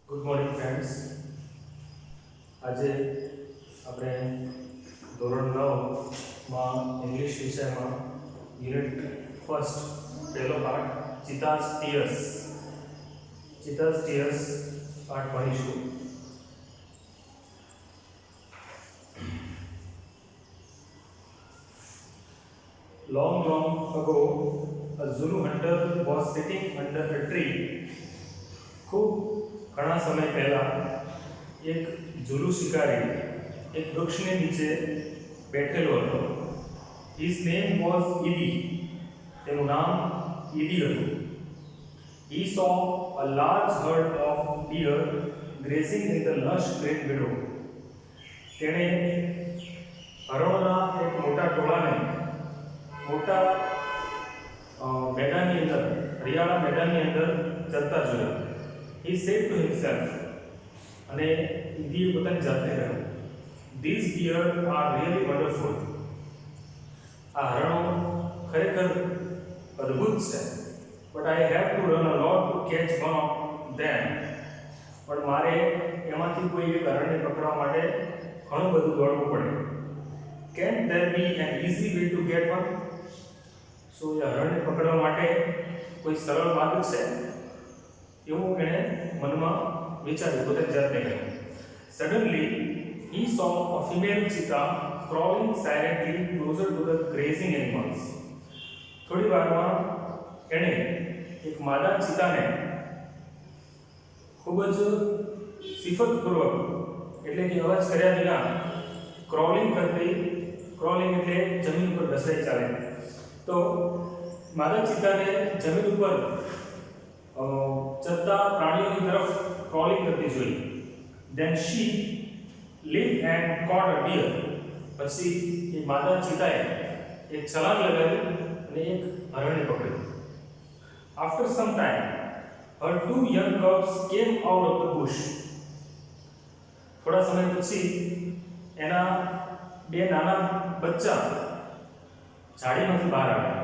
Good morning friends. આજે આપણે ધોરણ 9માં ઇંગ્લિશ વિષયમાં યુનિટ ફર્સ્ટ પહેલો પાઠ ચિતાઝ ટીયર્સ પાઠ ભણીશું. Long ago, a Zulu hunter was sitting under a tree. ખૂબ ઘણા સમય પહેલા એક ઝુલુ શિકારી એક વૃક્ષની નીચે બેઠેલો હતો. His name was Idi. તેનું નામ ઈદી હતું. He saw a large herd of deer grazing in the lush green meadow. તેણે હરણોના એક મોટા ટોળાને મોટા મેદાનની અંદર હરિયાળા મેદાનની અંદર ચરતા જોયા. He said to himself, અને ઈદીએ પોતાની જાતને કહ્યું, these deer are really wonderful. આ હરણો ખરેખર અદ્ભુત છે. But I have to run a lot to catch one of them. પણ મારે એમાંથી કોઈ એક હરણને પકડવા માટે ઘણું બધું દોડવું પડે. Can there be an easy way to get one? So એ હરણને પકડવા માટે કોઈ સરળ માર્ગ છે? એવું એણે મનમાં વિચાર્યું, પોતાની જાતને કહ્યું. Suddenly he saw a female cheetah crawling silently closer to the grazing animals. થોડી વારમાં એણે એક માદા ચિતાને ખૂબ જ સિફતપૂર્વક એટલે કે અવાજ કર્યા વિના ક્રોલિંગ એટલે જમીન ઉપર ઘસરાઈ ચાલે. તો માદા ચિતાને જમીન ઉપર ચરતા પ્રાણીઓની તરફ ક્રોલિંગ કરતી જોઈ. Then she leaped and caught a deer. પછી એ માદા ચિતાએ એક છલાંગ લગાવી અને એક હરણને પકડ્યું. After some time, her two young cubs came out of the bush. થોડા સમય પછી એના બે નાના બચ્ચા ઝાડીમાંથી બહાર આવ્યા.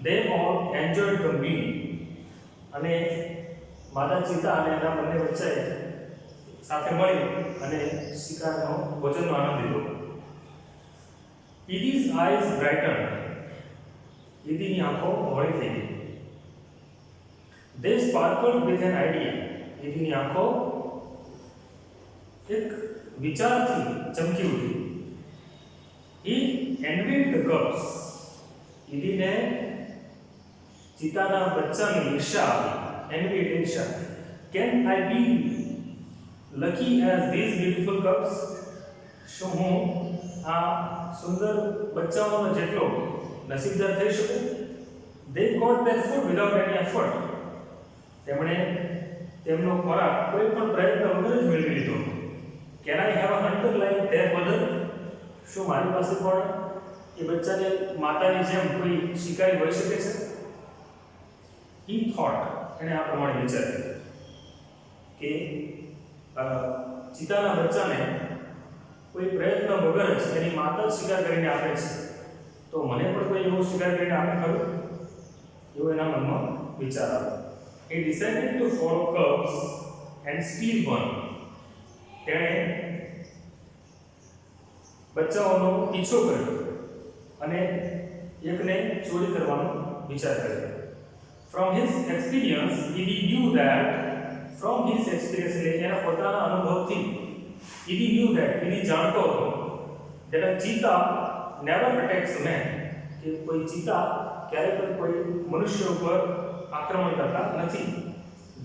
They all enjoyed the meal. અને માદા ચિતા અને એના બંને બચ્ચાએ સાથે મળી અને શિકારનો ભોજનનો આનંદ લીધો. Idi's eyes brightened. ઈદીની આંખો ભળી થઈ ગઈ. They sparkled with an idea. ઈદીની આંખો એક વિચારથી ચમકી ઉઠી. He envied the cubs. ઈદીને ચિતાના બચ્ચાની ઈર્ષા આવી. Envied ઈર્ષા. Can I be lucky as these beautiful cubs? શું હું આ સુંદર બચ્ચાઓનો જેટલો નસીબદાર થઈ શકું? They got their food without any effort. તેમણે તેમનો ખોરાક કોઈ પણ પ્રયત્ન વગર જ મેળવી લીધો. Can I have a hunter like their mother? શું મારી પાસે પણ એ બચ્ચાને માતાની જેમ કોઈ શિકારી હોઈ શકે છે? He thought, એણે આ પ્રમાણે વિચાર્યું કે ચિતાના બચ્ચાને કોઈ પ્રયત્ન વગર જ એની માતા શિકાર કરીને આપે છે, તો મને પણ કોઈ એવો શિકાર કરીને આપે ખરું? એવો એના મનમાં વિચાર આવ્યો. He decided to follow cubs and steal one. તેણે બચ્ચાઓનો પીછો કર્યો અને એકને ચોરી કરવાનો વિચાર કર્યો. From his experience, he knew that એના પોતાના અનુભવથી he જાણતો હતો that a cheetah never attacks a man. કે કોઈ ચિતા ક્યારેય પણ કોઈ મનુષ્ય ઉપર આક્રમણ કરતા નથી.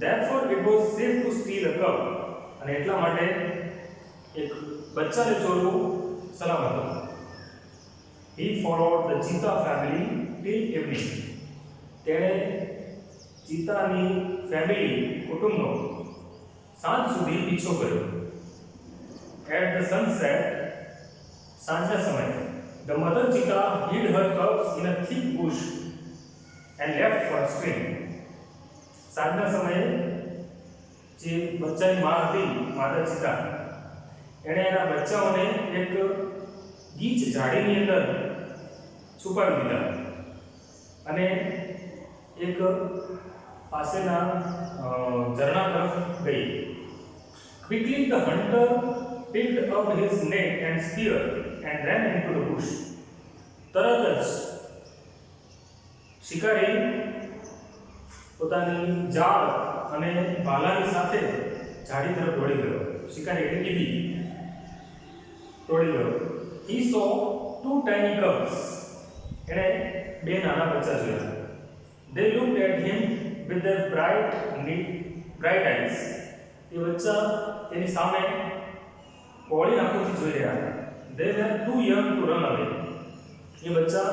Therefore it was safe to steal a cub. અને એટલા માટે એક બચ્ચાને ચોરવું સલામત હતું. He followed the cheetah family till evening. તેણે ચિતાની ફેમિલી કુટુંબનો સાંજ સુધી પીછો કર્યો. At the sunset, સાંજના સમયે, the mother cheetah hid her cubs in a thick bush and left for a stream. સાંજના સમયે જે બચ્ચાની માં હતી માતા ચિતા, એણે એના બચ્ચાઓને એક ગીચ ઝાડીની અંદર છુપાવી દીધા અને એક પાસેના ઝરણા તરફ ગઈ. Quickly the hunter picked up his net and spear and ran into the bush. તરત જ શિકારી પોતાની જાળ અને ભાલાની સાથે ઝાડી તરફ દોડી ગયો. શિકારી એટલે કીડી દોડી ગયો. He saw two tiny cubs. એણે બે નાના બચ્ચા જોયા. They looked at him with their bright eyes. એ બચ્ચા તેની સામે કોળી આંખોથી જોઈ રહ્યા હતા. They were too young to run away. એ બચ્ચા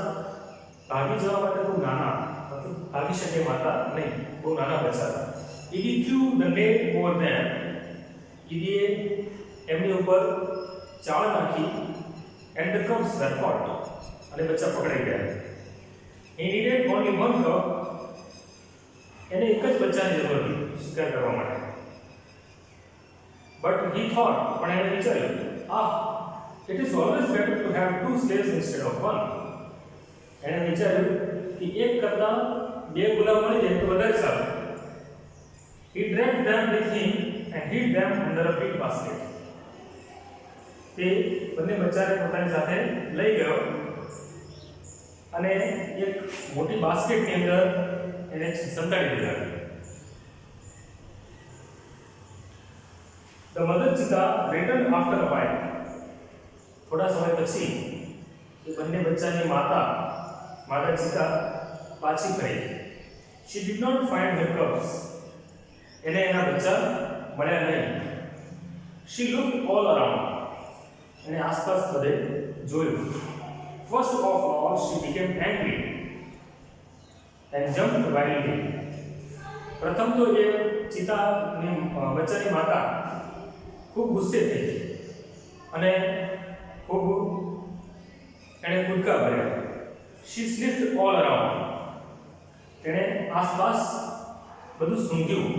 ભાગી જવા માટે બહુ નાના, ભાગી શકે માતા નહીં, બહુ નાના બચ્ચા હતા. He threw the net over them. કીડીએ એમની ઉપર ચાળ નાખી. And the cubs were caught. અને બચ્ચા પકડાઈ ગયા. He needed only one cub. એને એક જ બચ્ચાની જરૂર હતી શિકાર કરવા માટે. But he thought, પણ એણે વિચાર્યું, it is always better to have two slaves instead of one. એણે વિચાર્યું કે એક કરતા બે ગુલામ મળી જાય તો વધારે સારું. He dragged them with him and hid them under a big basket. તે બંને બચ્ચાને પોતાની સાથે લઈ ગયો અને એક મોટી બાસ્કેટની અંદર એને સંતાડી દીધા. The mother cheetah returned after a while. થોડા સમય પછી એ બંને બચ્ચાની માતા ચીતા પાછી ફરી. She did not find her cubs. એને એના બચ્ચા મળ્યા નહીં. She looked all around. એને આસપાસ બધે જોયું. First of all, she became angry and jumped wildly. પ્રથમ તો એ ચિતાની બચ્ચાની માતા ખૂબ ગુસ્સે થઈ અને ખૂબ એણે કૂદકા ભર્યા. She sniffed all around. તેણે આસપાસ બધું સૂંઘ્યું.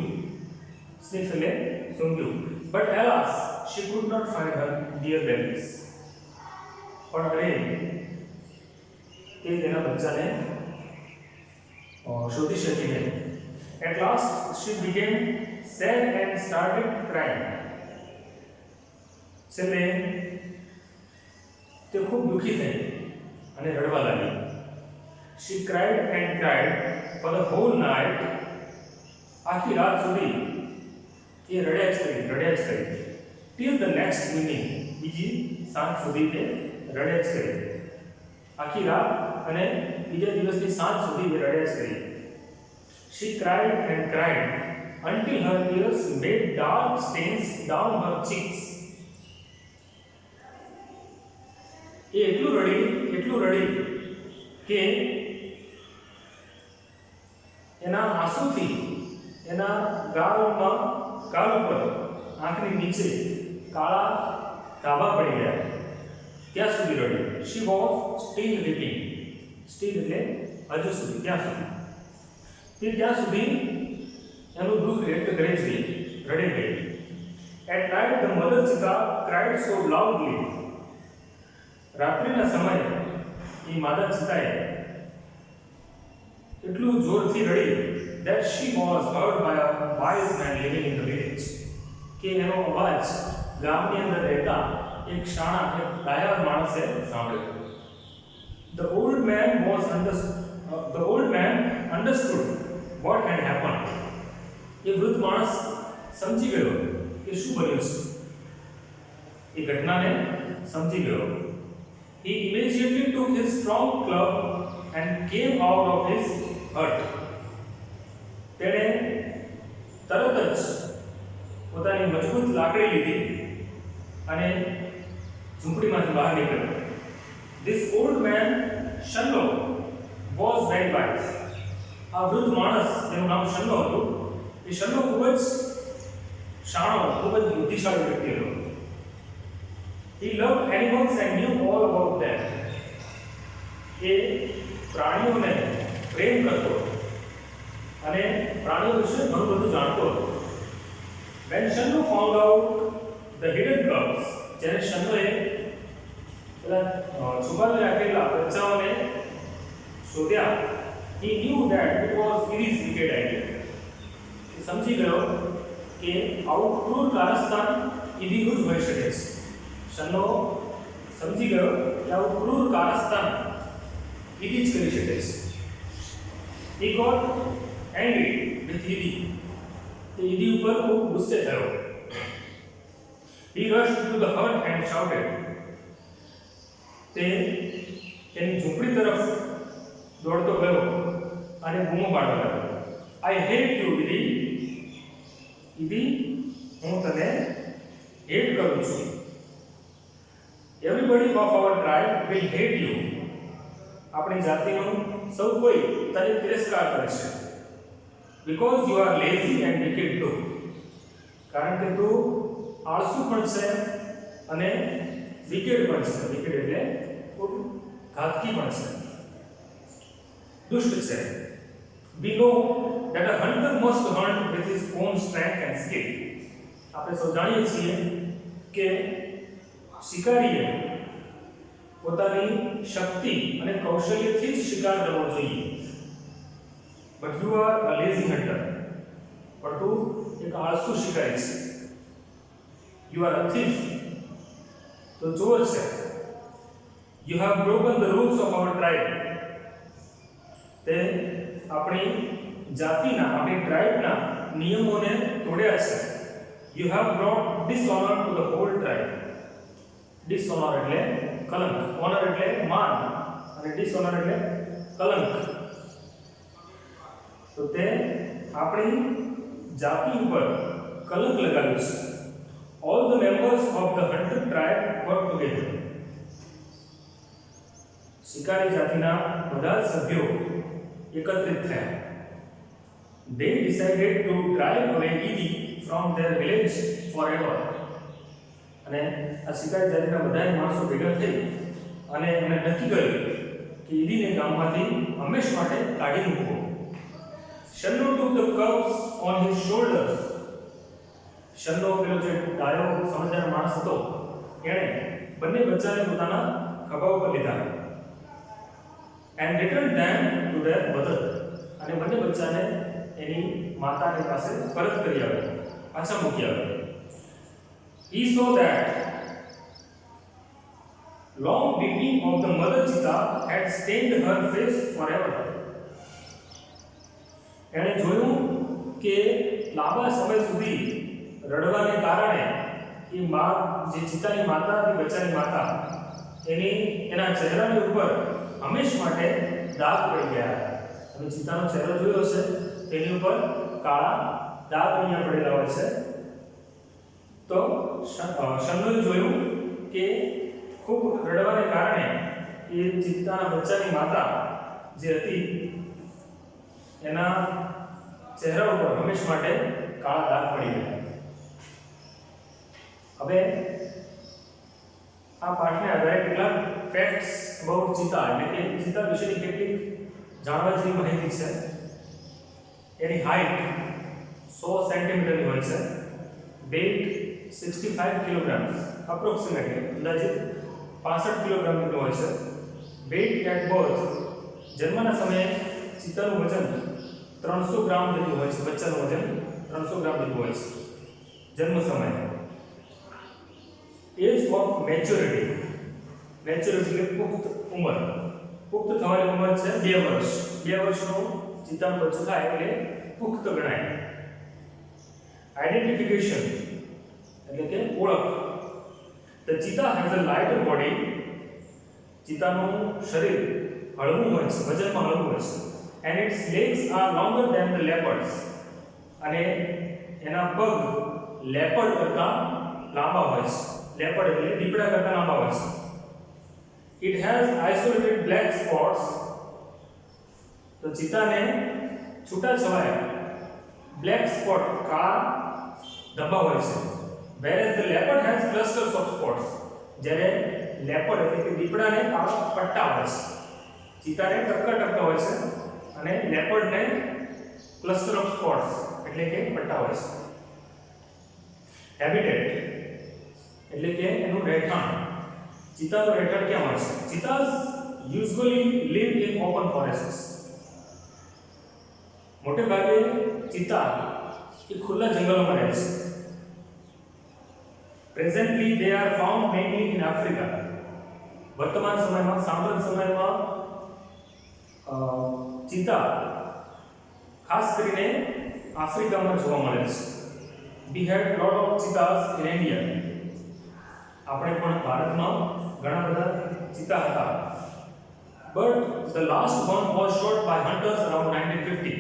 Sniff એટલે સૂંઘ્યું. But alas, she could not find her dear babies. પણ અરે તે તેના બચ્ચાને શોધી શકી નહીં. At last, she became sad and started crying. છેલ્લે તે ખૂબ દુઃખી થઈ અને રડવા લાગી. She cried and cried for the whole night. આખી રાત સુધી એ રડ્યા જ કરી. Till the next evening. બીજી સાંજ સુધી તે રડ્યા જ કરી. આખી રાત અને બીજા દિવસની સાંજ સુધી એ રડ્યા જ કરી. She cried and cried until her tears made dark stains down her cheeks. એ એટલું રડી કે એના આંસુથી એના ગાલ ઉપર આંખની નીચે કાળા ધાબા પડી ગયા. ત્યાં સુધી રડી. She was still weeping. Still એટલે હજુ સુધી, ત્યાં સુધી. તે ત્યાં સુધી એનું દુઃખ વ્યક્ત કરે છે, રડી ગઈ. At night the mother cheetah cried so loudly. રાત્રિના સમયે એ માતા ચિતાએ એટલું જોરથી રડી that she was heard by a wise man living in the village. કે એનો અવાજ ગામની અંદર રહેતા એક શાણા એક ડાયા માણસે સાંભળ્યો. The old man understood what had happened. એ વૃદ્ધ માણસ સમજી ગયો કે શું બન્યું છે. એ ઘટનાને સમજી ગયો. He immediately took his strong club and came out of his hut. તેણે તરત જ પોતાની મજબૂત લાકડી લીધી અને ઝૂંપડીમાંથી બહાર નીકળ્યો. This old man Shanno was very wise. આ વૃદ્ધ માણસ જેનું નામ શન્નો હતું, એ શન્નો ખૂબ જ શાણો, ખૂબ જ બુદ્ધિશાળી વ્યક્તિ હતો. He loved animals and knew all about them. એ પ્રાણીઓને પ્રેમ કરતો અને પ્રાણીઓ વિશે ઘણું બધું જાણતો હતો. When Shanno found out the hidden cubs, જ્યારે શન્નોએ પેલા છુપાવી રાખેલા બચ્ચાઓને શોધ્યા, he knew that it was his wicked idea. એ સમજી ગયો કે આવું ક્રૂર કારસ્તાન ઈદીનું જ હોઈ શકે છે. શનો સમજી ગયો કે આવું ક્રૂર કારસ્તાન ઈદી જ કરી શકે છે. He got angry with Idi. તે ઈદી ઉપર ખૂબ ગુસ્સે થયો. He rushed to the hut and shouted. તે તેની ઝૂંપડી તરફ દોડતો ગયો અને બૂમો પાડવા લાગ્યો. I hate you, Idi. Idi, હું તને હેટ કરું છું. Everybody of our tribe will hate you. આપણી જાતિનો સૌ કોઈ તારી તિરસ્કાર કરે છે. Because you are lazy and wicked too. કારણ કે તું આળસુ પણ છે અને wicked પણ છે. wicked એટલે ખૂબ ઘાતકી પણ છે, દુષ્ટ છે. We know that a hunter must hunt with his own strength and skill. આપણે સૌ જાણીએ છીએ કે શિકારીએ પોતાની શક્તિ અને કૌશલ્યથી જ શિકાર કરવો જોઈએ. But you are a lazy hunter. પણ તું એક આળસુ શિકારી છે. You are a thief. તો ચોર છે. You have broken the rules of our tribe. તે આપણી જાતિના, આપણી ટ્રાઇબના નિયમોને તોડ્યા છે. You have brought dishonor to the whole tribe. Dishonor એટલે કલંક, honor એટલે માન અને dishonor એટલે કલંક. તો તે આપણી જાતિ ઉપર કલંક લગાવ્યું છે. All the members of the hunter tribe work together. શિકારી જાતિના બધા જ સભ્યો એકત્રિત થયા. They decided to drive away Idi from their village forever. અને આ શિકારી જાતિના બધા માણસો ભેગા થઈ અને એમણે નક્કી કર્યું કે ઈદીને ગામમાંથી હંમેશ માટે કાઢી મૂકવો. Shanno took the cubs on his shoulders. Shanno પેલો જે ડાયો સમજદાર માણસ હતો એણે બંને બચ્ચાને પોતાના ખભા ઉપર લીધા. And returned them to their mother. અને બંને બચ્ચાને એની માતાની પાસે પરત કરી આવ્યા, પાછા મૂકી આવ્યા. He saw that long weeping of the mother cheetah had stained her face forever. એણે જોયું કે લાંબા સમય સુધી રડવાને કારણે એ માં, જે ચિત્તાની માતા હતી, બચ્ચાની માતા, એના ચહેરાની ઉપર હંમેશ માટે દાગ પડી ગયા. તમે ચિત્તાનો ચહેરો જોયો હશે, તેની ઉપર કાળા દાગ અહીંયા પડેલા હોય છે. તો શન્નોએ જોયું કે ખૂબ રડવાને કારણે એ ચિત્તાના બચ્ચાની માતા જે હતી એના ચહેરા ઉપર હંમેશ માટે કાળા દાગ પડી ગયા. હવે આ પાઠને આધારે કેટલાક ફેક્ટ્સ અબાઉટ ચિત્તા એટલે કે ચિત્તા વિશેની કેટલીક જાણવા જેવી માહિતી છે. એની હાઈટ 100 સેન્ટીમીટરની હોય છે. વેઇટ 65 કિલોગ્રામ્સ અપ્રોક્સિમેટલી, અંદાજિત 65 કિલોગ્રામ જેટલું હોય છે. વેઇટ એટ બર્થ, જન્મના સમયે ચિત્તાનું વજન 300 ગ્રામ જેટલું હોય છે. બચ્ચાનું વજન 300 ગ્રામ જેટલું હોય છે જન્મ સમયે. એજ ઓફ મેચ્યોરિટી, મેચ્યોરિટી એટલે પુખ્ત ઉંમર. પુખ્ત થવાની ઉંમર છે 2 વર્ષ. 2 વર્ષનું ચિત્તાનું બચ્ચું થાય એટલે પુખ્ત ગણાય. આઇડેન્ટિફિકેશન એટલે કે ઓળખ. The cheetah has a lighter body. ચિત્તાનું શરીર હળવું હોય છે, વજનમાં હળવું હોય છે. And its legs are longer than the leopards. અને એના પગ લેપર્ડ કરતાં લાંબા હોય છે. લેપર્ડ એટલે દીપડા કરતાં લાંબા હોય છે. It has isolated black spots. તો ચિત્તાને છૂટાછવાયા બ્લેક સ્પોટ, કાળા ધબ્બા હોય છે. whereas the leopard has clusters of spots. જ્યારે લેપર્ડ એટલે કે દીપડાને કાળા પટ્ટા હોય છે. ચિત્તાને ટપકા હોય છે અને લેપર્ડને ક્લસ્ટર ઓફ સ્પોટ્સ એટલે કે પટ્ટા હોય છે. હેબિટેટ એટલે કે એનું રહેઠાણ. ચિત્તાનું રહેઠાણ ક્યાં હોય છે? ચિત્તાસ usually live in open forests. મોટે ભાગે ચિત્તા એ ખુલ્લા જંગલોમાં રહે છે. Presently they are found mainly in Africa. વર્તમાન સમયમાં સાંપ્રત સમયમાં ચિત્તા ખાસ કરીને આફ્રિકામાં જોવા મળે છે. We had lot of cheetahs in India. આપણે પણ ભારતમાં ઘણા બધા ચિત્તા હતા. But the last one was shot by hunters around 1950.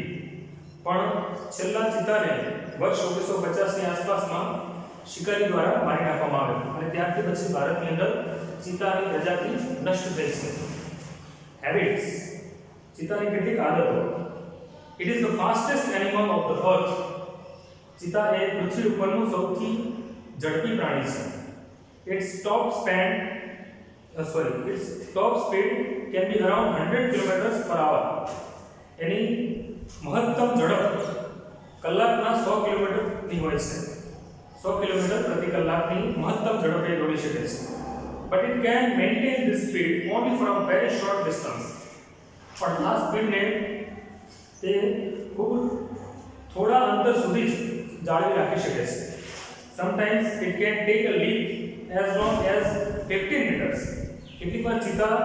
પણ છેલ્લા ચિત્તાને વર્ષ 1950 ની આસપાસમાં શિકારી દ્વારા મારી નાખવામાં આવ્યો અને ત્યારથી પછી ભારતની અંદર ચિત્તાની પ્રજાતિ નષ્ટ થઈ છે. હેબિટ્સ. ચિત્તાની કેટલીક આદતો. It is the fastest animal of the earth. ચિત્તા એ પૃથ્વી ઉપરનું સૌથી ઝડપી પ્રાણી છે. its top speed can be around 100 kilometers per hour. એની મહત્તમ ઝડપ કલાકના 100 કિલોમીટર ની હોય છે. 100 કિલોમીટર પ્રતિ કલાકની મહત્તમ ઝડપે દોડી શકે છે. but it can maintain this speed only for a very short distance. પણ આ સ્પીડને તે ખૂબ થોડા અંતર સુધી જ જાળવી રાખી શકે છે. sometimes it can take a leap as long as 15 meters. કેટલીકવાર ચિત્તા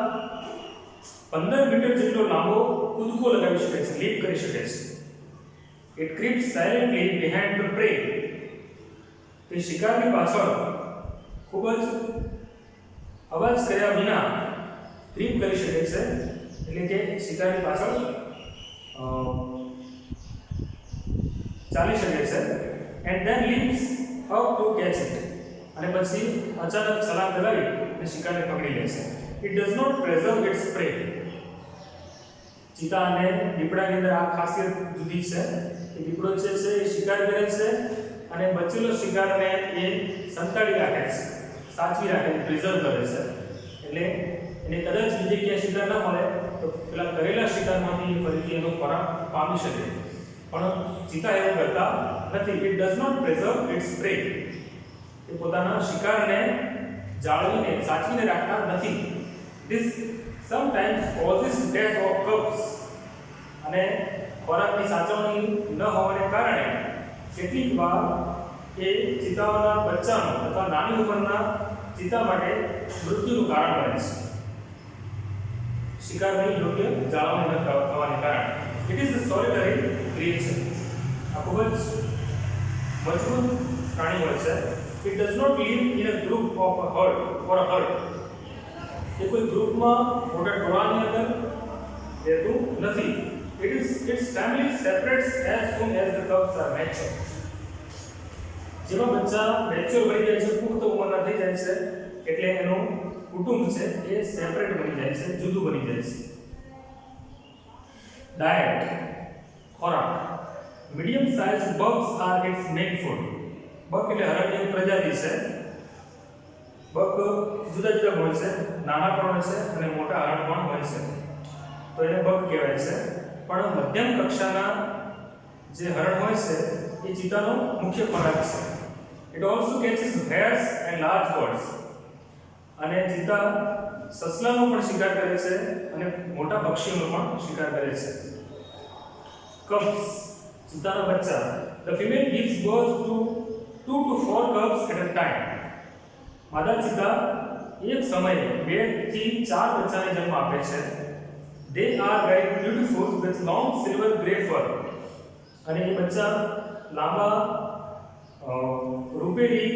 15 મીટર જેટલો લાંબો કૂદકો લગાવી શકે છે, લીપ કરી શકે છે. It creeps silently behind the prey. તે શિકારની પાછળ ખૂબ જ અવાજ કર્યા વિના ક્રીપ કરી શકે છે, એટલે કે શિકારની પાછળ ચાલી શકે છે. and then leaps up to catch it. અને પછી અચાનક છલાંગ લગાવી અને શિકારને પકડી લે છે. It does not preserve its prey. ચિત્તા અને દીપડાની અંદર આ ખાસિયત જુદી છે કે દીપડો છે એ શિકાર કરે છે અને બચેલો શિકારને એ સંતાડી રાખે છે, સાચવી રાખે છે, પ્રિઝર્વ કરે છે. એટલે એને કદાચ બીજી ક્યાંય શિકાર ન મળે તો પેલા કરેલા શિકારમાંથી ફરીથી એનો ખોરાક પામી શકે. પણ ચિત્તા એવું કરતા નથી. It does not preserve its prey. એ પોતાના શિકારને જાળવીને સાચવીને રાખતા નથી. This sometimes causes death of cubs. અને ખોરાકની સાચવણી ન હોવાને કારણે કેટલીક વાર એ ચિત્તાઓના બચ્ચાનો અથવા નાની ઉંમરના ચિત્તા માટે મૃત્યુનું કારણ બને છે, શિકારની યોગ્ય જાળવણી ન થવાને કારણે. It is a solitary creature. આ ખૂબ જ મજબૂત પ્રાણી હોય છે. It does not live in a group of a herd or a herd. એ કોઈ ગ્રુપમાં મોટા ટોળાની અંદર રહેતું નથી. Its family separates as soon as the cubs are mature. જેવા બચ્ચા મેચ્યોર બની જાય છે, પુખ્ત ઉંમરના થઈ જાય છે, એટલે એનું કુટુંબ છે એ સેપરેટ બની જાય છે, જુદું બની જાય છે. ડાયટ. ખોરાક. Medium size bugs are its main food. Bug એટલે હરણની એક પ્રજાતિ છે. બગ જુદા જુદા હોય છે, નાના પણ હોય છે અને મોટા હરણ પણ હોય છે, તો એને બગ કહેવાય છે. પણ મધ્યમ કક્ષાના જે હરણ હોય છે એ ચિત્તાનો મુખ્ય ખોરાક છે. It also catches hares and large birds. અને ચિત્તા સસલાનો પણ શિકાર કરે છે અને મોટા પક્ષીઓનો પણ શિકાર કરે છે. Cubs. ચિત્તાના બચ્ચા. The female gives birth to 2 to 4 cubs at a time. માદા ચિત્તા એક સમયે 2 થી 4 બચ્ચાને જન્મ આપે છે. They are very beautiful with long silver gray fur. અને એ બચ્ચા લાંબા રૂપેલી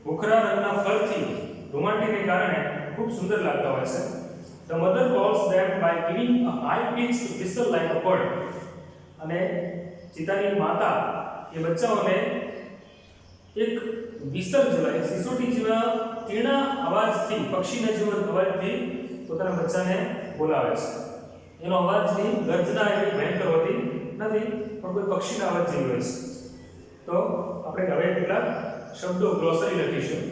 ભૂખરા રંગના ફરથી રોમાંટિકને કારણે ખૂબ સુંદર લાગતા હોય છે. The mother calls them by giving a high pitched whistle like a bird. અને ચિત્તાની માતા એ બચ્ચાઓને એક વિસર જેવા, એક સિસોટી જેવા તીણા અવાજથી, પક્ષીના જેવા અવાજથી પોતાના બચ્ચાને બોલાવે છે. એનો અવાજની ગર્જના એટલી ભયંકર હોતી નથી, પણ કોઈ પક્ષીના અવાજ જેવી હોય છે. તો આપણે હવે કેટલાક શબ્દો ગ્લોસરી લખીશું.